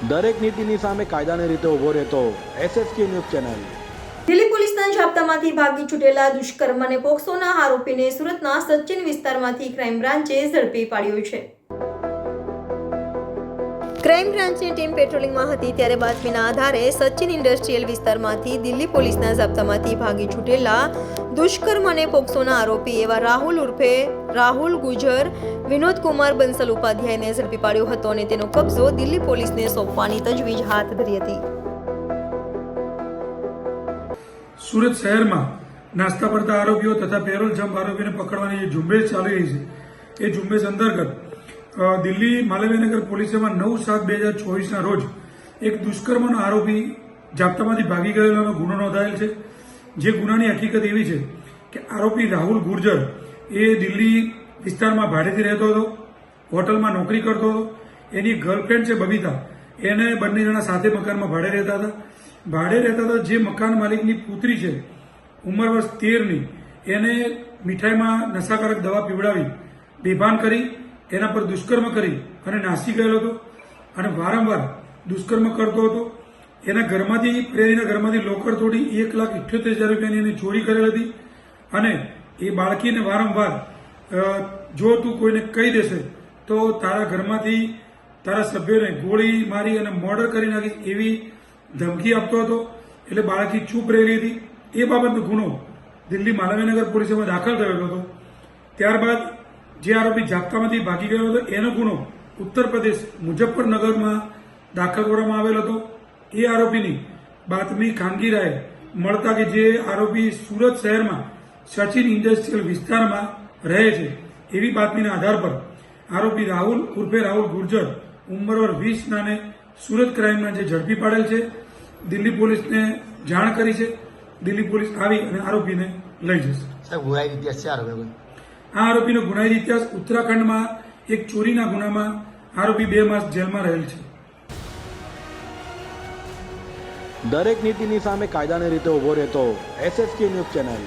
દરેક નીતિની સામે કાયદાની રીતે ઊભો રહેતો SSK ન્યૂઝ ચેનલ। દિલ્હી પોલીસના જાપ્તામાંથી ભાગી છૂટેલા દુષ્કર્મ અને પોક્સોના આરોપીને સુરતના સચિન વિસ્તારમાંથી ક્રાઇમ બ્રાન્ચે ઝડપી પાડ્યો છે। ક્રાઇમ બ્રાન્ચની ટીમ પેટ્રોલિંગમાં હતી ત્યારે બાતમીના આધારે સચિન ઇન્ડસ્ટ્રીયલ વિસ્તારમાંથી દિલ્હી પોલીસના જાપ્તામાંથી ભાગી છૂટેલા દુષ્કર્મ અને પોક્સોના આરોપી એવા રાહુલ ઉર્ફે રાહુલ ગુજર વિનોદ કુમાર બંસલ ઉપાધ્યાયને ઝડપી પાડ્યો હતો અને તેનો કબજો દિલ્હી પોલીસને સોંપવાની તજવીજ હાથ ધરી હતી। સુરત શહેરમાં નાસ્તા પડતા આરોપીઓ તથા પેરોલ જમ્પ આરોપીને પકડવાની જે ઝુંબેશ ચાલી રહી છે એ ઝુંબેશ અંતર્ગત દિલ્હી માલવીયનગર પોલીસમાં 9/7/2024ના રોજ એક દુષ્કર્મનો આરોપી જાપ્તામાંથી ભાગી ગયેલાનો ગુનો નોંધાયેલ છે। જે ગુનાની હકીકત એવી છે કે આરોપી રાહુલ ગુર્જર એ દિલ્હી વિસ્તારમાં ભાડેથી રહેતો હતો, હોટલમાં નોકરી કરતો હતો। એની ગર્લફ્રેન્ડ છે બબીતા, એને બંને જણા સાથે મકાનમાં ભાડે રહેતા હતા। જે મકાન માલિકની પુત્રી છે ઉંમર વર્ષ 13ની, એને મીઠાઈમાં નશાકારક દવા પીવડાવી બેભાન કરી એના પર દુષ્કર્મ કરી અને નાસી ગયેલો હતો અને વારંવાર દુષ્કર્મ કરતો હતો। એના ઘરમાંથી પ્રેરીના ઘરમાંથી લોકર તોડી 1,78,000 રૂપિયાની એની ચોરી કરેલ હતી અને એ બાળકીને વારંવાર જો તું કોઈને કહી દેશે તો તારા ઘરમાંથી તારા સભ્યોને ગોળી મારી અને મર્ડર કરી નાખીશ એવી ધમકી આપતો હતો। એટલે બાળકી ચૂપ રહેલી હતી। એ બાબતનો ગુનો દિલ્હી માલવીયનગર પોલીસમાં દાખલ થયેલો હતો। ત્યારબાદ જે આરોપી જાપ્તામાંથી ભાગી ગયો હતો એનો ગુનો ઉત્તર પ્રદેશ મુઝફ્ફરનગરમાં દાખલ કરવામાં આવેલ હતો। એ આરોપીની બાતમી ખાનગી રાહે મળતા કે જે આરોપી સુરત શહેરમાં સચિન ઇન્ડસ્ટ્રીયલ વિસ્તારમાં રહે છે એવી બાતમીના આધાર પર આરોપી રાહુલ ઉર્ફે રાહુલ ગુર્જર ઉંમર વર્ષ 20નાને સુરત ક્રાઇમ બ્રાન્ચે ઝડપી પાડેલ છે। દિલ્હી પોલીસને જાણ કરી છે। દિલ્હી પોલીસ આવી અને આરોપીને લઈ જશે। આ આરોપીનો ગુનાહિત ઇતિહાસ ઉત્તરાખંડમાં એક ચોરીના ગુનામાં આરોપી 2 માસ જેલમાં રહેલ છે। દરેક નીતિની સામે કાયદાની રીતે ઊભો રહેતો SSK ન્યૂઝ ચેનલ।